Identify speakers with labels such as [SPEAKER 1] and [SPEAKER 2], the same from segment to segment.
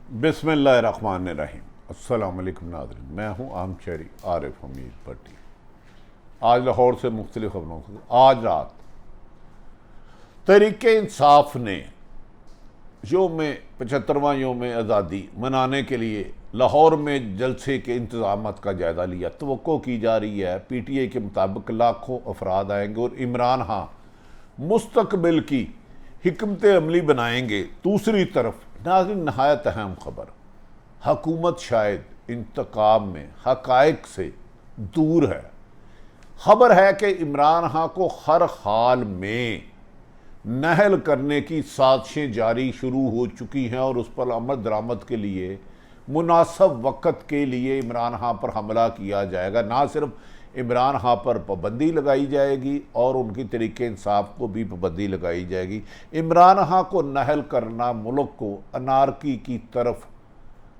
[SPEAKER 1] बिस्मिल्लाहिर्रहमानिर्रहीम। अस्सलाम वालेकुम नाज़रीन, मैं हूँ आमशहरी आरिफ हमीद भट्टी। आज लाहौर से मुख्तलिफ खबरों को आज रात तहरीक इंसाफ ने योम 75वां योम आज़ादी मनाने के लिए लाहौर में जलसे के इंतजाम का जायज़ा लिया। तवक्को की जा रही है PTI के मुताबिक लाखों अफराद आएंगे और इमरान खान मुस्तकबिल की हिकमत अमली बनाएंगे। दूसरी तरफ नाज़रीन, नहायत अहम खबर, हकूमत शायद इंतकाम में हकायक से दूर है। खबर है कि इमरान खान को हर हाल में नहल करने की साजिशें जारी शुरू हो चुकी हैं और उस पर अमल दरामद के लिए मुनासिब वक़्त के लिए इमरान खान पर हमला किया जाएगा। ना सिर्फ इमरान खान पर पाबंदी लगाई जाएगी और उनकी तरीके इंसाफ को भी पाबंदी लगाई जाएगी। इमरान खान को नहल करना मुल्क को अनारकी की तरफ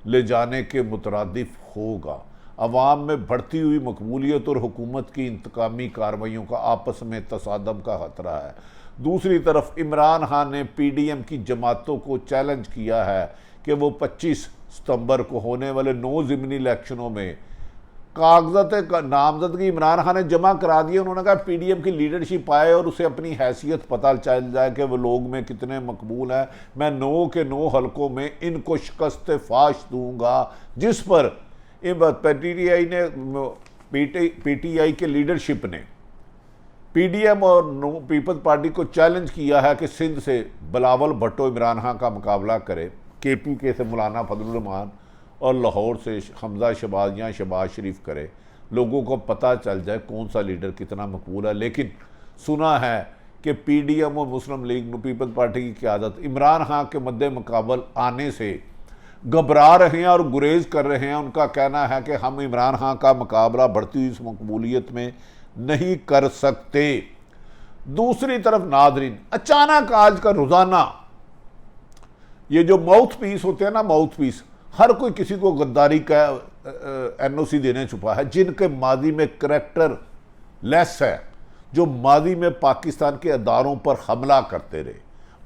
[SPEAKER 1] ले जाने के मुतरादिफ होगा। अवाम में बढ़ती हुई मकबूलियत और हुकूमत की इंतकामी कार्रवाइयों का आपस में तसादम का खतरा है। दूसरी तरफ इमरान खान ने PDM की जमातों को चैलेंज किया है कि वो 25 सितंबर को होने वाले 9 ज़िमनी इलेक्शनों में कागजात नामजदगी इमरान खान ने जमा करा दिए। उन्होंने कहा PDM की लीडरशिप आए और उसे अपनी हैसियत पता चल जाए कि वो लोग में कितने मकबूल हैं। मैं 9 के 9 हलकों में इनको शिकस्त फाश दूंगा, जिस पर PTI के लीडरशिप ने PDM और पीपल्स पार्टी को चैलेंज किया है कि सिंध से बिलावल भुट्टो इमरान खान का मुकाबला करे, KPK से मौलाना फजलुर रहमान और लाहौर से हमजा शहबाज या शहबाज शरीफ करे। लोगों को पता चल जाए कौन सा लीडर कितना मकबूल है। लेकिन सुना है कि PDM और मुस्लिम लीग पीपल्स पार्टी की क़यादत इमरान खान के मद्दे मुकाबल आने से घबरा रहे हैं और गुरेज कर रहे हैं। उनका कहना है कि हम इमरान खान का मुकाबला बढ़ती हुई इस मकबूलियत में नहीं कर सकते। दूसरी तरफ नाजरीन, अचानक आज का रोज़ाना ये जो माउथ पीस होते हैं ना, माउथ पीस, हर कोई किसी को गद्दारी का NOC देने छुपा है। जिनके मादी में करैक्टर लेस है, जो मादी में पाकिस्तान के अदारों पर हमला करते रहे,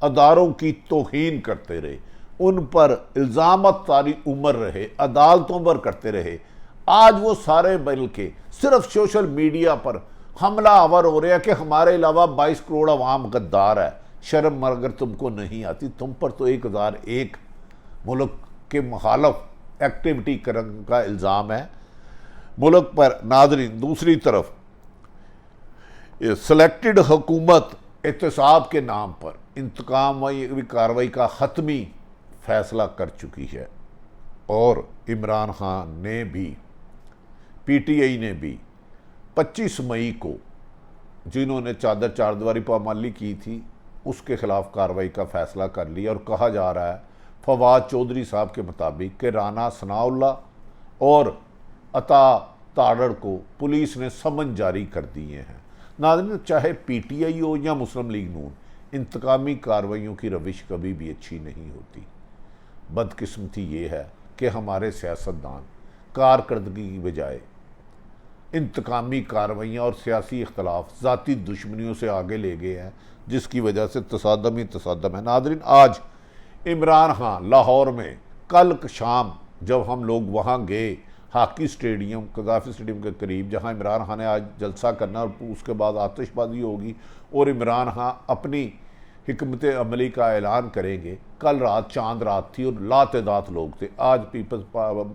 [SPEAKER 1] अदारों की तौहीन करते रहे, उन पर इल्ज़ामत सारी उम्र रहे, अदालतों पर करते रहे, आज वो सारे मिल के सिर्फ सोशल मीडिया पर हमला आवर हो रहे हैं कि हमारे अलावा 22 करोड़ अवाम गद्दार है। शर्म अगर तुमको नहीं आती, तुम पर तो 1001 मुल्क के मुखालफ एक्टिविटी करने का इल्ज़ाम है मुल्क पर। नाज़रीन, दूसरी तरफ सेलेक्टेड हुकूमत एहतसाब के नाम पर इंतकाम कार्रवाई का हतमी फैसला कर चुकी है और इमरान खान ने भी, PTI ने भी 25 मई को जिन्होंने चादर चारदीवारी पामाली की थी उसके खिलाफ कार्रवाई का फैसला कर लिया। और कहा जा रहा है फवाद चौधरी साहब के मुताबिक कि राना सनाउल्लाह और अता ताड़ड़ को पुलिस ने समन जारी कर दिए हैं। नाज़रीन, चाहे PTI हो या मुस्लिम लीग नून, इंतकामी कार्रवाइयों की रविश कभी भी अच्छी नहीं होती। बदकिस्मती ये है कि हमारे सियासतदान कारकर्दगी की बजाय इंतकामी कार्रवाइयाँ और सियासी इख्तलाफ ज़ाती दुश्मनियों से आगे ले गए हैं, जिसकी वजह से तसादम ही तसादम है। नाज़रीन, आज इमरान खान लाहौर में कल शाम जब हम लोग वहाँ गए हॉकी स्टेडियम, कज़ाफ़ी स्टेडियम के करीब, जहाँ इमरान खान ने आज जलसा करना और उसके बाद आतिशबाजी होगी और इमरान खान अपनी हिकमत अमली का ऐलान करेंगे। कल रात चांद रात थी और लातदाद लोग थे। आज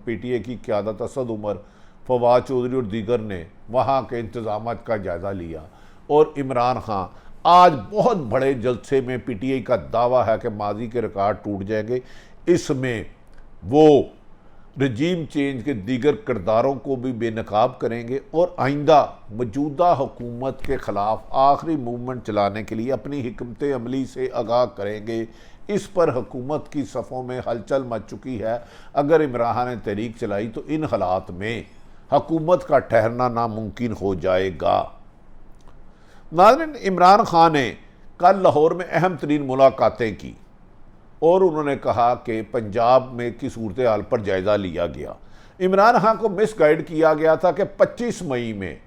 [SPEAKER 1] PTI की क़यादत असद उमर, फवाद चौधरी और दीगर ने वहाँ के इंतजाम का जायज़ा लिया और इमरान खान आज बहुत बड़े जलसे में, PTI का दावा है कि माजी के रिकॉर्ड टूट जाएंगे, इसमें वो रजीम चेंज के दीगर किरदारों को भी बेनकाब करेंगे और आइंदा मौजूदा हुकूमत के ख़िलाफ़ आखिरी मूवमेंट चलाने के लिए अपनी हिकमत अमली से आगाह करेंगे। इस पर हुकूमत की सफ़ों में हलचल मच चुकी है। अगर इमरान खान ने तहरीक चलाई तो इन हालात में हुकूमत का ठहरना नामुमकिन हो जाएगा। नाज़रीन, इमरान खान ने कल लाहौर में अहम तरीन मुलाकातें की और उन्होंने कहा कि पंजाब में की सूरत हाल पर जायज़ा लिया गया। इमरान खान को मिसगाइड किया गया था कि 25 मई में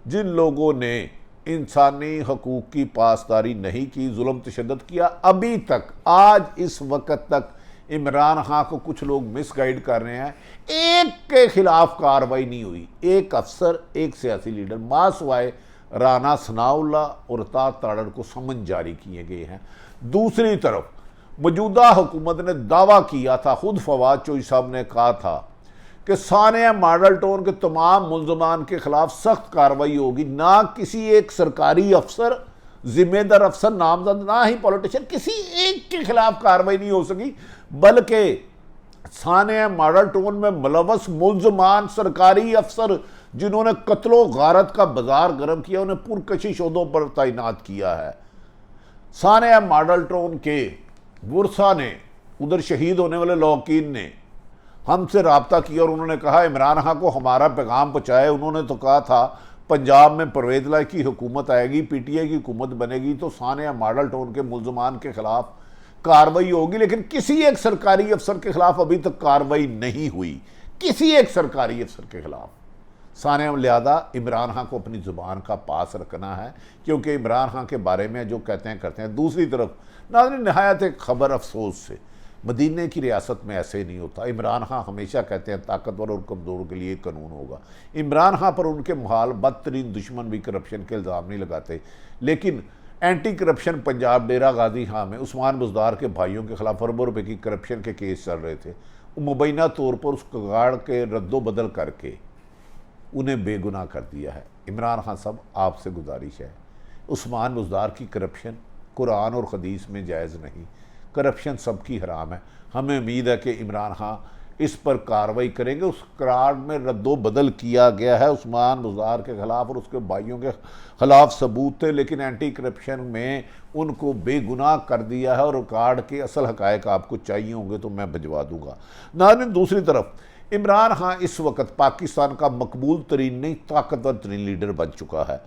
[SPEAKER 1] जिन लोगों ने इंसानी हकूक़ की पासदारी नहीं की, जुल्म तशद्दुद किया, अभी तक आज इस वक्त तक इमरान खान को कुछ लोग मिसगाइड कर रहे हैं। एक के खिलाफ कार्रवाई नहीं हुई, एक अफसर, एक सियासी लीडर, मासवाए राना सनाउल्ला और ताज ताड़ड़ को समन जारी किए गए हैं। दूसरी तरफ मौजूदा हुकूमत ने दावा किया था, खुद फवाद चौधरी साहब ने कहा था कि सानिया मॉडल टाउन के तमाम मुलजमान के खिलाफ सख्त कार्रवाई होगी। ना किसी एक सरकारी अफसर, जिम्मेदार अफसर, नामजद, ना ही पॉलिटिशियन, किसी एक के खिलाफ कार्रवाई नहीं हो सकी, बल्कि सानिया मॉडल टाउन में मुलव्वस मुलजमान, सरकारी अफसर जिन्होंने कत्लो गारत का बाजार गर्म किया, उन्हें पुरकशिश ओहदों पर तैनात किया है। सानिया मॉडल टाउन के बुरसा ने, उधर शहीद होने वाले लौकीन ने हमसे रब्ता किया और उन्होंने कहा इमरान खान को हमारा पैगाम पहुँचाए। उन्होंने तो कहा था पंजाब में परवेज लाई की हुकूमत आएगी, पीटीआई की हुकूमत बनेगी तो सानिया मॉडल टाउन के मुलजमान के खिलाफ कार्रवाई होगी, लेकिन किसी एक सरकारी अफसर के खिलाफ अभी तक कार्रवाई नहीं हुई, किसी एक सरकारी अफसर के खिलाफ। सानिया, लिहाजा इमरान खान को अपनी ज़ुबान का पास रखना है, क्योंकि इमरान खान के बारे में जो कहते हैं करते हैं। दूसरी तरफ नाज़रीन, नहायत एक खबर अफसोस से, मदीने की रियासत में ऐसे नहीं होता। इमरान खान हमेशा कहते हैं ताकतवर और कमज़ोर के लिए कानून होगा। इमरान खान पर उनके महाल बदतरीन दुश्मन भी करप्शन के इल्ज़ाम नहीं लगाते, लेकिन एंटी करप्शन पंजाब डेरा गाजी खां में उस्मान बुज़दार के भाइयों के खिलाफ अरबों रुपए की करप्शन के केस चल रहे थे। मुबैना तौर पर उस कगाड़ के रद्दो बदल करके उन्हें बेगुनाह कर दिया है। इमरान खान साहब, आपसे गुजारिश है, उस्मान बुज़दार की करप्शन कुरान और हदीस में जायज़ नहीं, करप्शन सबकी हराम है। हमें उम्मीद है कि इमरान खान इस पर कार्रवाई करेंगे। उस करार में रद्दो बदल किया गया है उस्मान बुज़दार के खिलाफ और उसके भाइयों के खिलाफ सबूत थे, लेकिन एंटी करप्शन में उनको बेगुनाह कर दिया है और कार्ड के असल हक़ाइक़ आपको चाहिए होंगे तो मैं भिजवा दूंगा। नाज़रीन, दूसरी तरफ इमरान खान इस वक्त पाकिस्तान का मकबूल तरीन नहीं, ताकतवर तरीन लीडर बन चुका है।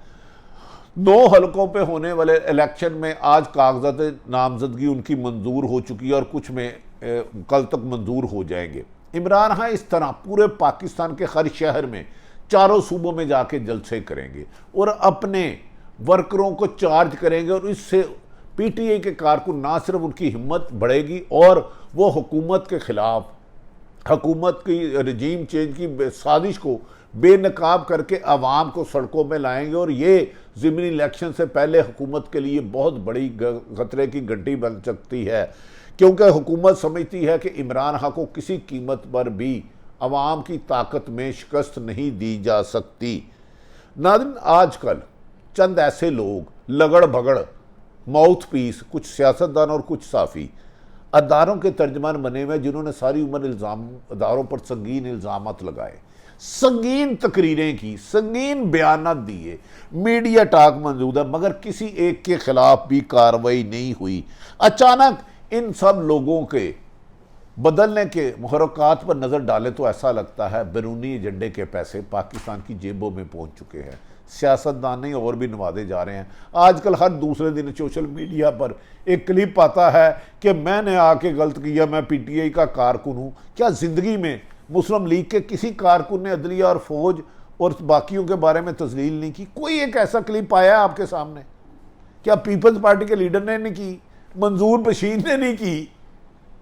[SPEAKER 1] 9 हलकों पे होने वाले इलेक्शन में आज कागजात नामजदगी उनकी मंजूर हो चुकी है और कुछ में कल तक मंजूर हो जाएंगे। इमरान खान इस तरह पूरे पाकिस्तान के हर शहर में, चारों सूबों में जाके जलसे करेंगे और अपने वर्करों को चार्ज करेंगे और इससे पीटीआई के कारकुन ना सिर्फ उनकी हिम्मत बढ़ेगी और वो हुकूमत के खिलाफ, हुकूमत की रजीम चेंज की साजिश को बेनकाब करके आवाम को सड़कों में लाएंगे और ये ज़िमनी इलेक्शन से पहले हुकूमत के लिए बहुत बड़ी खतरे की घंटी बन सकती है, क्योंकि हुकूमत समझती है कि इमरान खान को किसी कीमत पर भी आवाम की ताकत में शिकस्त नहीं दी जा सकती। नाज़रीन, आजकल चंद ऐसे लोग लगड़ भगड़ माउथ पीस, कुछ सियासतदान और कुछ साफ़ी अदारों के तर्जमान बने हुए, जिन्होंने सारी उम्र अदारों पर संगीन इल्ज़ामात लगाए, संगीन तकरीरें की, संगीन बयानात दिए, मीडिया टाक मौजूद है, मगर किसी एक के खिलाफ भी कार्रवाई नहीं हुई। अचानक इन सब लोगों के बदलने के मुहर्रकात पर नज़र डालें तो ऐसा लगता है बैरूनी एजेंडे के पैसे पाकिस्तान की जेबों में पहुंच चुके हैं। सियासतदान नहीं और भी नवाजे जा रहे हैं। आजकल हर दूसरे दिन सोशल मीडिया पर एक क्लिप आता है कि मैंने आके गलत किया, मैं पीटीआई का कारकुन हूँ। क्या ज़िंदगी में मुस्लिम लीग के किसी कारकुन ने अदलिया और फौज और बाकियों के बारे में तस्लील नहीं की? कोई एक ऐसा क्लिप आया है आपके सामने? क्या पीपल्स पार्टी के लीडर ने नहीं की? मंजूर बशीर ने नहीं की?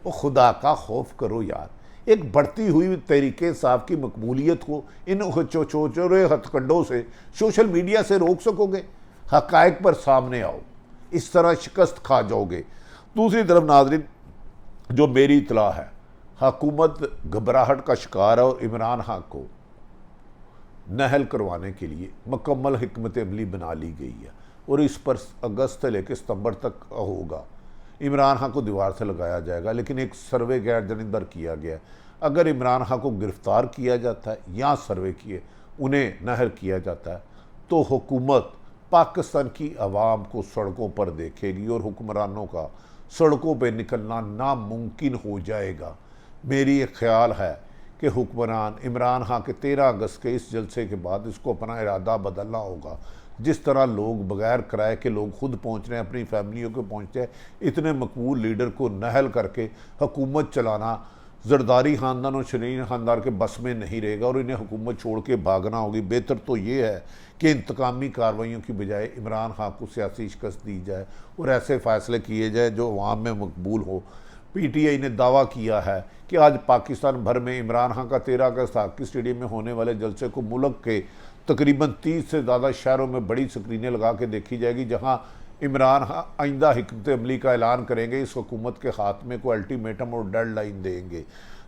[SPEAKER 1] वो खुदा का खौफ करो यार। एक बढ़ती हुई तहरीके इंसाफ की मकबूलियत को इन छोटे हथकंडों से, सोशल मीडिया से रोक सकोगे? हक़ाइक़ पर सामने आओ, इस तरह शिकस्त खा जाओगे। दूसरी तरफ नाज़रीन, जो मेरी इतला है, हुकूमत घबराहट का शिकार है और इमरान खान को नहल करवाने के लिए मुकम्मल हिकमत अमली बना ली गई है और इस पर अगस्त से लेकर सितंबर तक होगा। इमरान खान को दीवार से लगाया जाएगा, लेकिन एक सर्वे गैर जनिंदर किया गया। अगर इमरान खान को गिरफ्तार किया जाता है या सर्वे किए उन्हें नहर किया जाता है तो हुकूमत पाकिस्तान की आवाम को सड़कों पर देखेगी और हुक्मरानों का सड़कों पर निकलना नामुमकिन हो जाएगा। मेरी एक ख्याल है कि हुक्मरान इमरान खान के 13 अगस्त के इस जलसे के बाद इसको अपना इरादा बदलना होगा। जिस तरह लोग बगैर किराए के लोग खुद पहुंच रहे हैं, अपनी फैमिलियों को पहुंचते हैं, इतने मकबूल लीडर को नहल करके हुकूमत चलाना जरदारी ख़ानदान और शरीन ख़ानदान के बस में नहीं रहेगा और इन्हें हुकूमत छोड़ के भागना होगी। बेहतर तो ये है कि इंतकामी कार्रवाइयों की बजाय इमरान खान को सियासी शिकस्त दी जाए और ऐसे फ़ैसले किए जाए जो अवाम में मकबूल हो। पीटीआई ने दावा किया है कि आज पाकिस्तान भर में इमरान खान का 13 अगस्त हॉकी स्टेडियम में होने वाले जलसे को मुल्क के तकरीबन 30 से ज़्यादा शहरों में बड़ी स्क्रीनें लगा के देखी जाएगी, जहां इमरान खान आइंदा हिकमत अमली का ऐलान करेंगे, इस हुकूमत के खात्मे को अल्टीमेटम और डेडलाइन देंगे।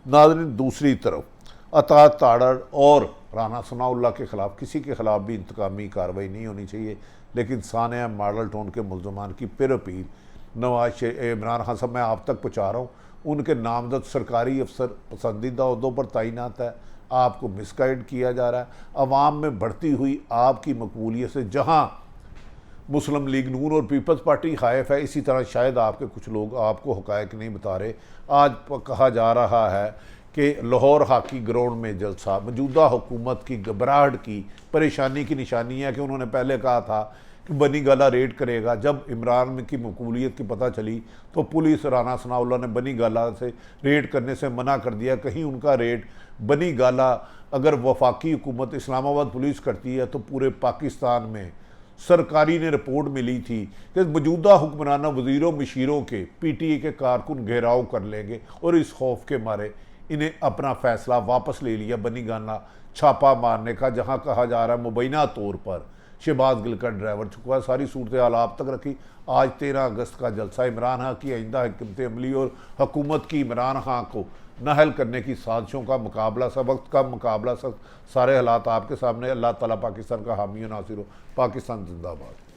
[SPEAKER 1] नाज़रीन, दूसरी तरफ अतात ताड़र और राना सनाउल्लाह के ख़िलाफ़ किसी के ख़िलाफ़ भी इंतकामी कार्रवाई नहीं होनी चाहिए, लेकिन सानिया मॉडल टाउन के मुलजमान की फिर अपील नवाज इमरान खान साहब मैं आप तक पहुँचा रहा हूँ, उनके नामजद सरकारी अफसर पसंदीदा अहदों पर तैनात है, आपको मिसगाइड किया जा रहा है। अवाम में बढ़ती हुई आपकी मकबूलियत से जहाँ मुस्लिम लीग नून और पीपल्स पार्टी हाइफ है, इसी तरह शायद आपके कुछ लोग आपको हक़ायक़ नहीं बता रहे। आज कहा जा रहा है कि लाहौर हॉकी ग्राउंड में जलसा मौजूदा हुकूमत की घबराहट की परेशानी की निशानी है कि उन्होंने पहले कहा था कि बनी गाला रेड करेगा। जब इमरान की मकबूलियत की पता चली तो पुलिस राना सनाउल्लाह ने बनी गाला से रेड करने से मना कर दिया। कहीं उनका रेड बनी गाला अगर वफाकी हुकूमत इस्लामाबाद पुलिस करती है तो पूरे पाकिस्तान में सरकारी ने रिपोर्ट मिली थी कि मौजूदा हुक्मराना वज़ीरों मशीरों के पीटीए के कारकुन घेराव कर लेंगे और इस खौफ के मारे इन्हें अपना फैसला वापस ले लिया बनी गाला छापा मारने का, जहां कहा जा रहा है मुबैना तौर पर शहबाज गिल का ड्राइवर छुपा। सारी सूरत हाल आप तक रखी। आज 13 अगस्त का जलसा इमरान खान की आइंदा हिकमत अमली और हुकूमत की इमरान खान को नाअहल करने की साजिशों का मुकाबला, सब वक्त का मुकाबला, सब सारे हालात आपके सामने। अल्लाह ताला पाकिस्तान का हामी और नासिर हो। पाकिस्तान जिंदाबाद।